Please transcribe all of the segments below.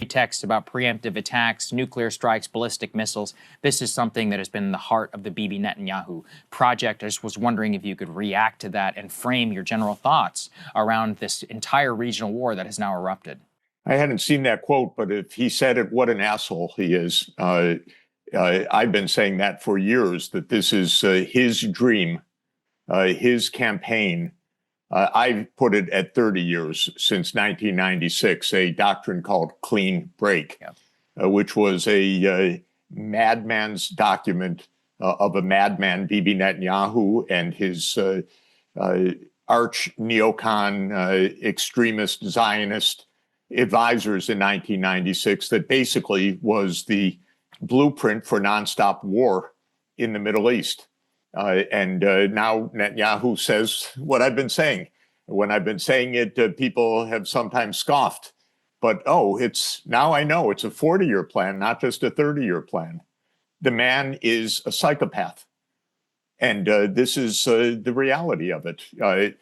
Text about preemptive attacks, nuclear strikes, ballistic missiles. This is something that has been in the heart of the Bibi Netanyahu project. I just was wondering if you could react to that and frame your general thoughts around this entire regional war that has now erupted. I hadn't seen that quote, but if he said it, what an asshole he is. I've been saying that for years, that this is his dream, his campaign. I've put it at 30 years since 1996, a doctrine called clean break, which was a madman's document of a madman, Bibi Netanyahu, and his arch neocon extremist Zionist advisors in 1996 that basically was the blueprint for nonstop war in the Middle East. And now Netanyahu says what I've been saying. When I've been saying it, people have sometimes scoffed. But, now I know it's a 40-year plan, not just a 30-year plan. The man is a psychopath. And this is the reality of it.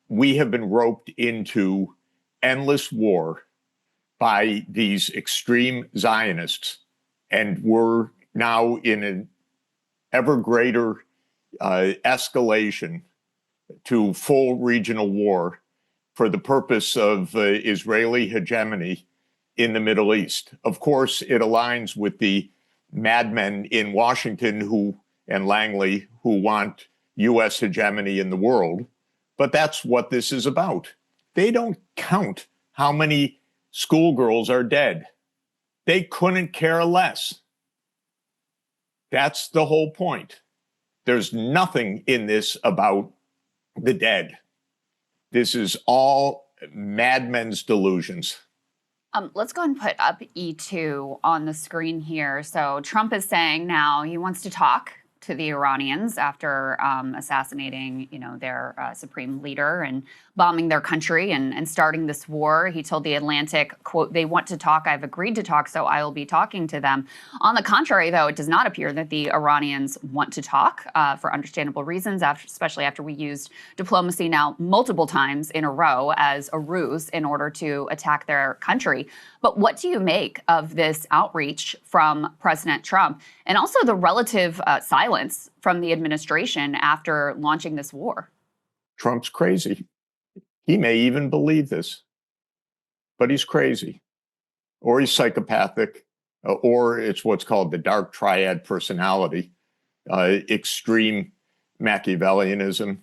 We have been roped into endless war by these extreme Zionists, and we're now in an ever greater escalation to full regional war for the purpose of Israeli hegemony in the Middle East. Of course, it aligns with the madmen in Washington and Langley who want U.S. hegemony in the world, but that's what this is about. They don't count how many schoolgirls are dead. They couldn't care less. That's the whole point. There's nothing in this about the dead. This is all madmen's delusions. Let's go and put up E2 on the screen here. So Trump is saying now he wants to talk to the Iranians after assassinating, their supreme leader and bombing their country and starting this war. He told The Atlantic, quote, "They want to talk. I've agreed to talk, so I will be talking to them." On the contrary, though, it does not appear that the Iranians want to talk for understandable reasons, especially after we used diplomacy now multiple times in a row as a ruse in order to attack their country. But what do you make of this outreach from President Trump and also the relative silence from the administration after launching this war? Trump's crazy. He may even believe this, but he's crazy, or he's psychopathic, or it's what's called the dark triad personality, extreme Machiavellianism,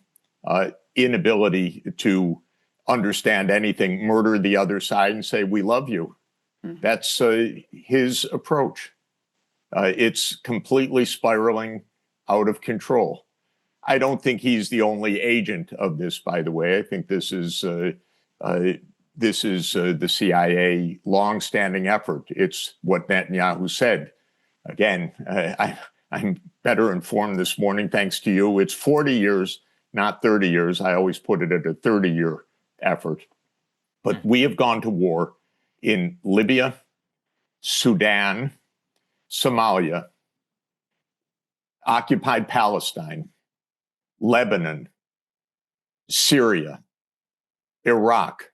inability to understand anything, murder the other side and say, we love you. Mm-hmm. That's his approach. It's completely spiraling out of control. I don't think he's the only agent of this, by the way. I think this is the CIA longstanding effort. It's what Netanyahu said. Again, I'm better informed this morning, thanks to you. It's 40 years, not 30 years. I always put it at a 30-year effort. But we have gone to war in Libya, Sudan, Somalia, occupied Palestine, Lebanon, Syria, Iraq,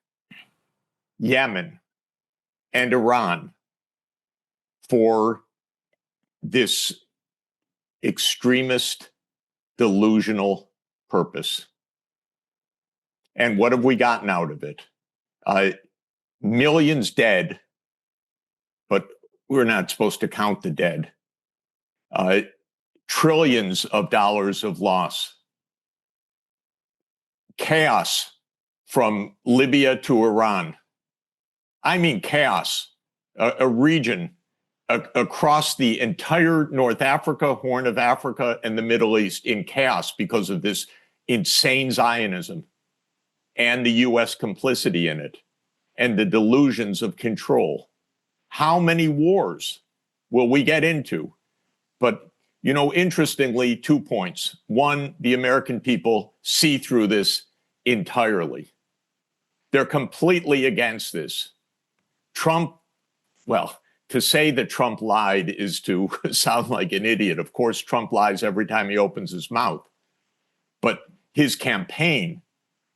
Yemen, and Iran for this extremist, delusional purpose. And what have we gotten out of it? Millions dead, but we're not supposed to count the dead. Trillions of dollars of loss. Chaos from Libya to Iran. I mean chaos. A region across the entire North Africa, Horn of Africa, and the Middle East in chaos because of this insane Zionism and the U.S. complicity in it and the delusions of control. How many wars will we get into? But interestingly, 2 points. One, the American people see through this entirely. They're completely against this. Trump, to say that Trump lied is to sound like an idiot. Of course, Trump lies every time he opens his mouth. But his campaign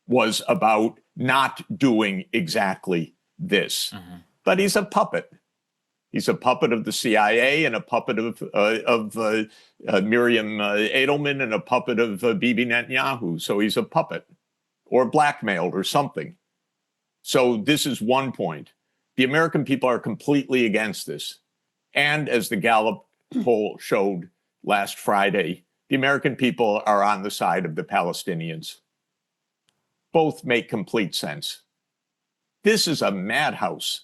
was about not doing exactly this. Mm-hmm. But he's a puppet. He's a puppet of the CIA and a puppet of Miriam Edelman and a puppet of Bibi Netanyahu. So he's a puppet or blackmailed or something. So this is one point. The American people are completely against this. And as the Gallup poll showed last Friday, the American people are on the side of the Palestinians. Both make complete sense. This is a madhouse.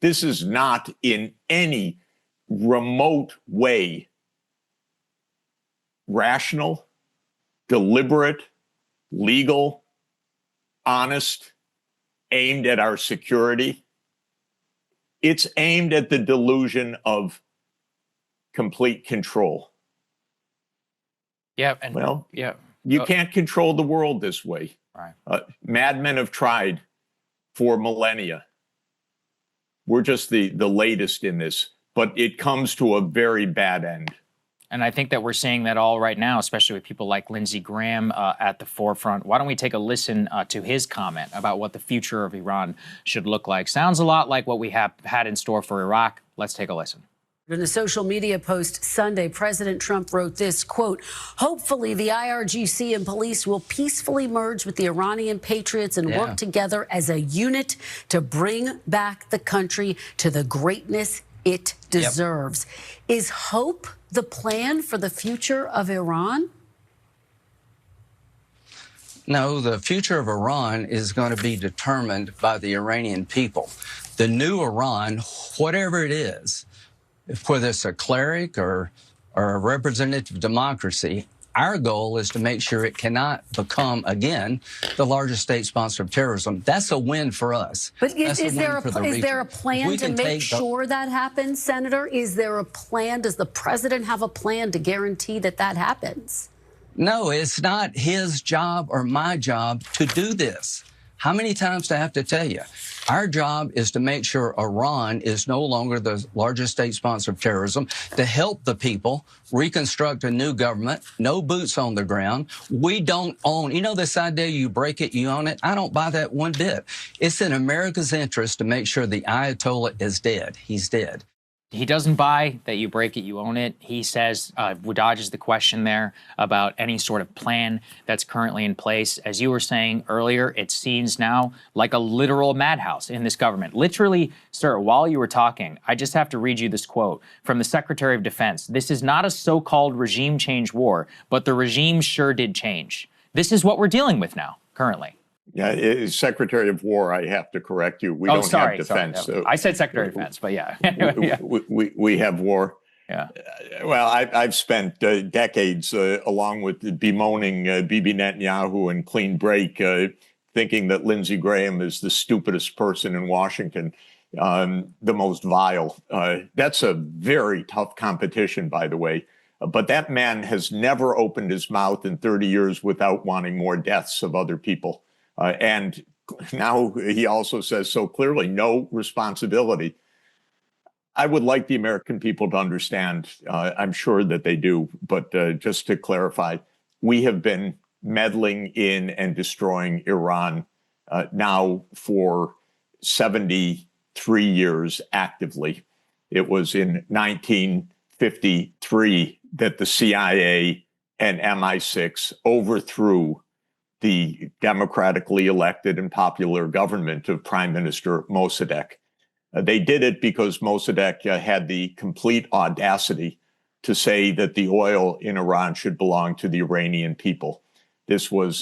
This is not in any remote way rational, deliberate, legal, honest, aimed at our security. It's aimed at the delusion of complete control. Yeah. You can't control the world this way. Right. Madmen have tried for millennia. We're just the latest in this, but it comes to a very bad end. And I think that we're seeing that all right now, especially with people like Lindsey Graham at the forefront. Why don't we take a listen to his comment about what the future of Iran should look like? Sounds a lot like what we have had in store for Iraq. Let's take a listen. In a social media post Sunday, President Trump wrote this, quote, "Hopefully the IRGC and police will peacefully merge with the Iranian Patriots and work together as a unit to bring back the country to the greatness it deserves." Is hope the plan for the future of Iran? No, the future of Iran is going to be determined by the Iranian people. The new Iran, whatever it is, whether it's a cleric or a representative democracy, our goal is to make sure it cannot become, again, the largest state sponsor of terrorism. That's a win for us. But is there a plan to make sure that happens, Senator? Is there a plan? Does the president have a plan to guarantee that that happens? No, it's not his job or my job to do this. How many times do I have to tell you? Our job is to make sure Iran is no longer the largest state sponsor of terrorism, to help the people reconstruct a new government, no boots on the ground. We don't own, this idea you break it, you own it. I don't buy that one bit. It's in America's interest to make sure the Ayatollah is dead. He's dead. He doesn't buy that you break it, you own it. He says, dodges the question there about any sort of plan that's currently in place. As you were saying earlier, it seems now like a literal madhouse in this government. Literally, sir, while you were talking, I just have to read you this quote from the Secretary of Defense. "This is not a so-called regime change war, but the regime sure did change." This is what we're dealing with now, currently. Yeah, Secretary of War, I have to correct you. We don't have defense. Sorry. I said Secretary of Defense, but yeah. we have war. Yeah. Well, I've spent decades along with bemoaning Bibi Netanyahu and Clean Break, thinking that Lindsey Graham is the stupidest person in Washington, the most vile. That's a very tough competition, by the way. But that man has never opened his mouth in 30 years without wanting more deaths of other people. And now he also says so clearly, no responsibility. I would like the American people to understand, I'm sure that they do, but just to clarify, we have been meddling in and destroying Iran now for 73 years actively. It was in 1953 that the CIA and MI6 overthrew the democratically elected and popular government of Prime Minister Mossadegh. They did it because Mossadegh had the complete audacity to say that the oil in Iran should belong to the Iranian people. This was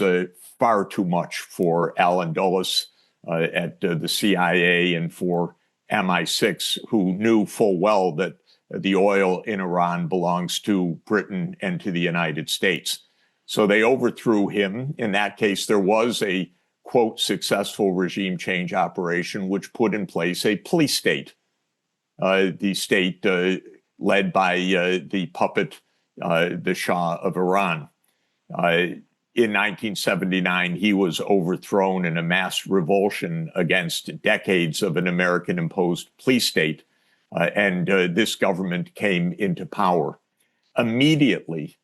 far too much for Alan Dulles at the CIA and for MI6, who knew full well that the oil in Iran belongs to Britain and to the United States. So they overthrew him. In that case, there was a, quote, successful regime change operation, which put in place a police state, the state led by the puppet, the Shah of Iran. In 1979, he was overthrown in a mass revulsion against decades of an American-imposed police state, and this government came into power. Immediately,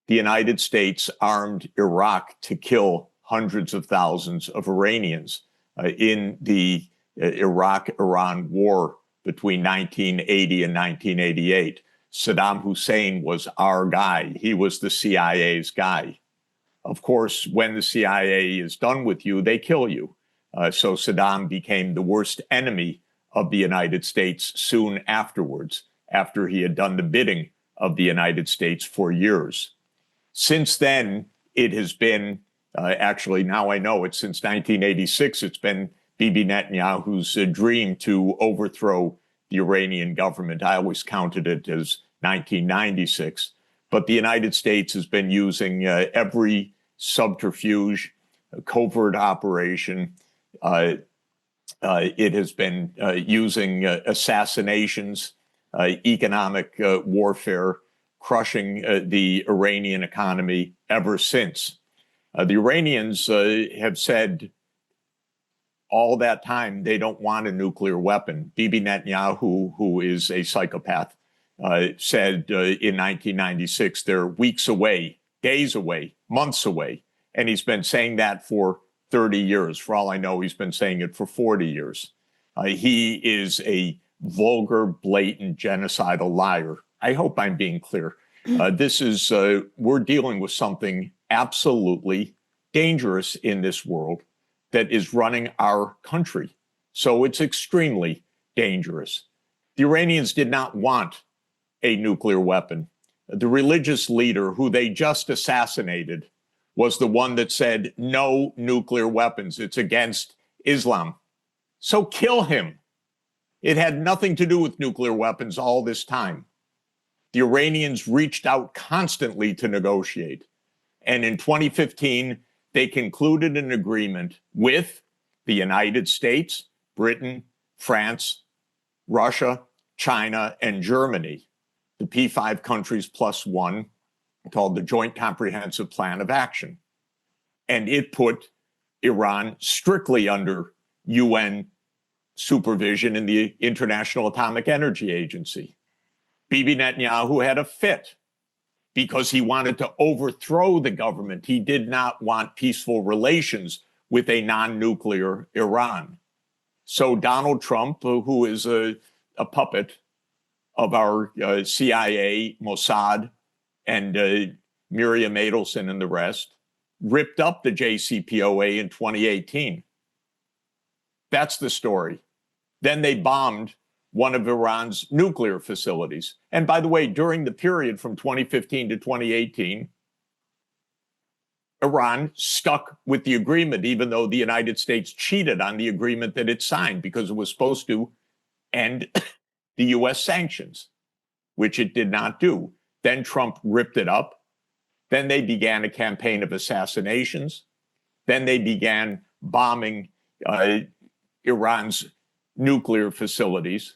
the United States armed Iraq to kill hundreds of thousands of Iranians in the Iraq-Iran war between 1980 and 1988. Saddam Hussein was our guy. He was the CIA's guy. Of course, when the CIA is done with you, they kill you. So Saddam became the worst enemy of the United States soon afterwards, after he had done the bidding of the United States for years. Since then, it has been, actually now I know it, since 1986, it's been Bibi Netanyahu's dream to overthrow the Iranian government. I always counted it as 1996. But the United States has been using every subterfuge, covert operation. It has been using assassinations, economic warfare, crushing the Iranian economy ever since. The Iranians have said all that time they don't want a nuclear weapon. Bibi Netanyahu, who is a psychopath, said in 1996 they're weeks away, days away, months away. And he's been saying that for 30 years. For all I know, he's been saying it for 40 years. He is a vulgar, blatant, genocidal liar. I hope I'm being clear. We're dealing with something absolutely dangerous in this world that is running our country. So it's extremely dangerous. The Iranians did not want a nuclear weapon. The religious leader who they just assassinated was the one that said, no nuclear weapons. It's against Islam. So kill him. It had nothing to do with nuclear weapons all this time. The Iranians reached out constantly to negotiate. And in 2015, they concluded an agreement with the United States, Britain, France, Russia, China, and Germany, the P5 countries plus one, called the Joint Comprehensive Plan of Action. And it put Iran strictly under UN supervision in the International Atomic Energy Agency. Bibi Netanyahu had a fit because he wanted to overthrow the government. He did not want peaceful relations with a non-nuclear Iran. So Donald Trump, who is a puppet of our CIA, Mossad, and Miriam Adelson and the rest, ripped up the JCPOA in 2018. That's the story. Then they bombed one of Iran's nuclear facilities. And by the way, during the period from 2015 to 2018, Iran stuck with the agreement, even though the United States cheated on the agreement that it signed because it was supposed to end the US sanctions, which it did not do. Then Trump ripped it up. Then they began a campaign of assassinations. Then they began bombing Iran's nuclear facilities.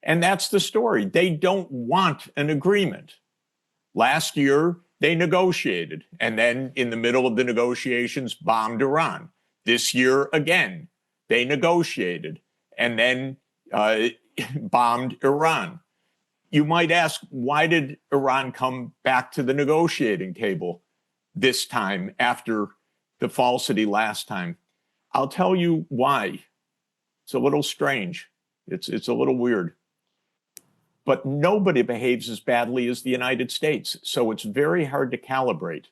And that's the story. They don't want an agreement. Last year, they negotiated, and then in the middle of the negotiations, bombed Iran. This year, again, they negotiated, and then bombed Iran. You might ask, why did Iran come back to the negotiating table this time after the falsity last time? I'll tell you why. It's a little strange. It's a little weird. But nobody behaves as badly as the United States. So it's very hard to calibrate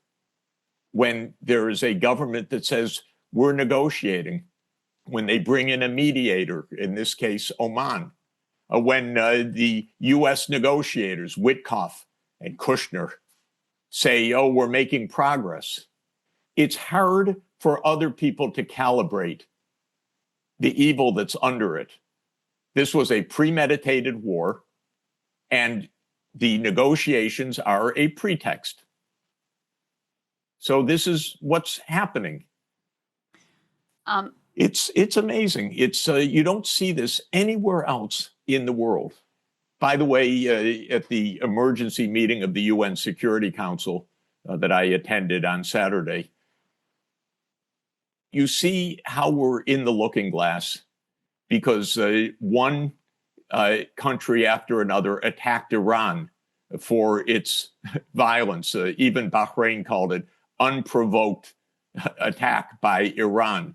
when there is a government that says we're negotiating, when they bring in a mediator, in this case, Oman, when the US negotiators, Witkoff and Kushner, say, oh, we're making progress. It's hard for other people to calibrate the evil that's under it. This was a premeditated war, and the negotiations are a pretext. So this is what's happening. It's amazing. You don't see this anywhere else in the world. By the way, at the emergency meeting of the UN Security Council that I attended on Saturday, you see how we're in the looking glass because one country after another attacked Iran for its violence. Even Bahrain called it unprovoked attack by Iran.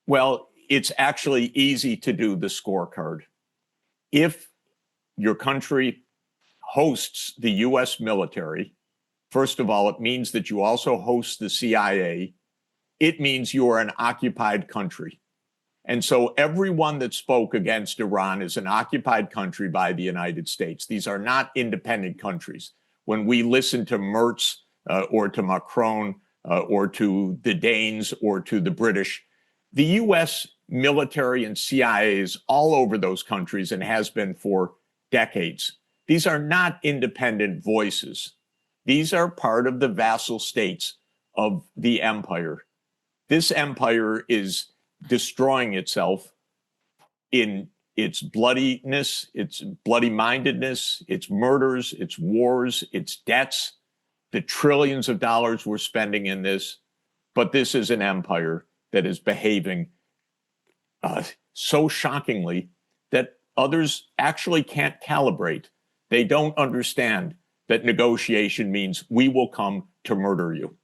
Well, it's actually easy to do the scorecard. If your country hosts the US military, first of all, it means that you also host the CIA. It means you are an occupied country. And so everyone that spoke against Iran is an occupied country by the United States. These are not independent countries. When we listen to Merz or to Macron or to the Danes or to the British, the US military and CIA is all over those countries and has been for decades. These are not independent voices. These are part of the vassal states of the empire. This empire is destroying itself in its bloodiness, its bloody-mindedness, its murders, its wars, its debts, the trillions of dollars we're spending in this. But this is an empire that is behaving so shockingly that others actually can't calibrate. They don't understand that negotiation means we will come to murder you.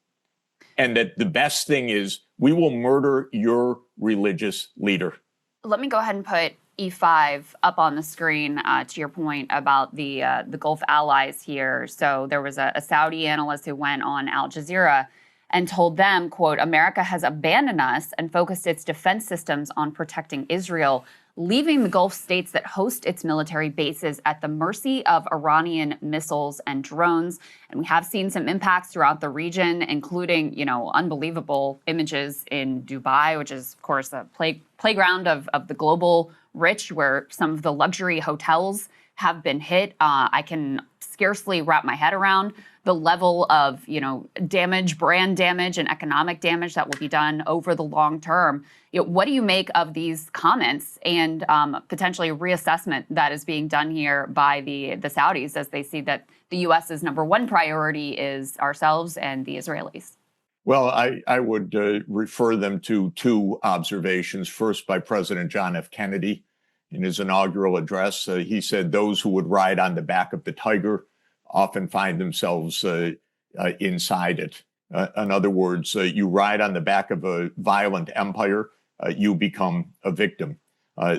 And that the best thing is we will murder your religious leader. Let me go ahead and put E5 up on the screen to your point about the Gulf allies here. So there was a Saudi analyst who went on Al Jazeera and told them, quote, America has abandoned us and focused its defense systems on protecting Israel, leaving the Gulf states that host its military bases at the mercy of Iranian missiles and drones. And we have seen some impacts throughout the region, including, unbelievable images in Dubai, which is, of course, a playground of the global rich, where some of the luxury hotels have been hit. I can scarcely wrap my head around the level of, damage, brand damage, and economic damage that will be done over the long term. What do you make of these comments and potentially reassessment that is being done here by the Saudis as they see that the U.S.'s number one priority is ourselves and the Israelis? Well, I would refer them to two observations. First, by President John F. Kennedy in his inaugural address. He said those who would ride on the back of the tiger often find themselves inside it. In other words, you ride on the back of a violent empire, you become a victim.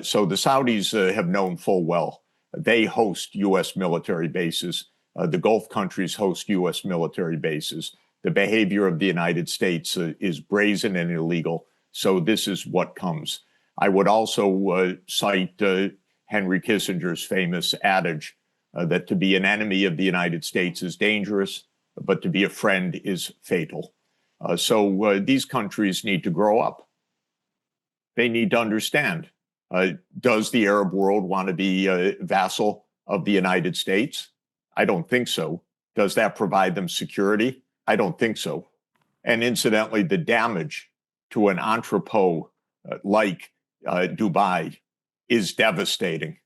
So the Saudis have known full well. They host U.S. military bases. The Gulf countries host U.S. military bases. The behavior of the United States is brazen and illegal. So this is what comes. I would also cite Henry Kissinger's famous adage that to be an enemy of the United States is dangerous, but to be a friend is fatal. So these countries need to grow up. They need to understand. Does the Arab world want to be a vassal of the United States? I don't think so. Does that provide them security? I don't think so. And incidentally, the damage to an entrepot like Dubai is devastating.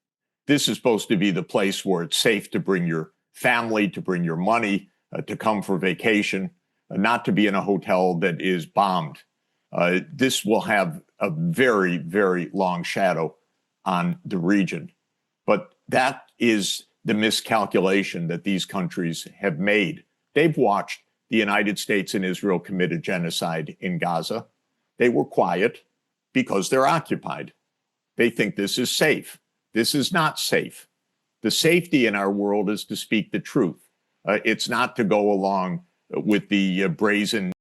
This is supposed to be the place where it's safe to bring your family, to bring your money, to come for vacation, not to be in a hotel that is bombed. This will have a very, very long shadow on the region. But that is the miscalculation that these countries have made. They've watched the United States and Israel commit a genocide in Gaza. They were quiet because they're occupied. They think this is safe. This is not safe. The safety in our world is to speak the truth. It's not to go along with the brazen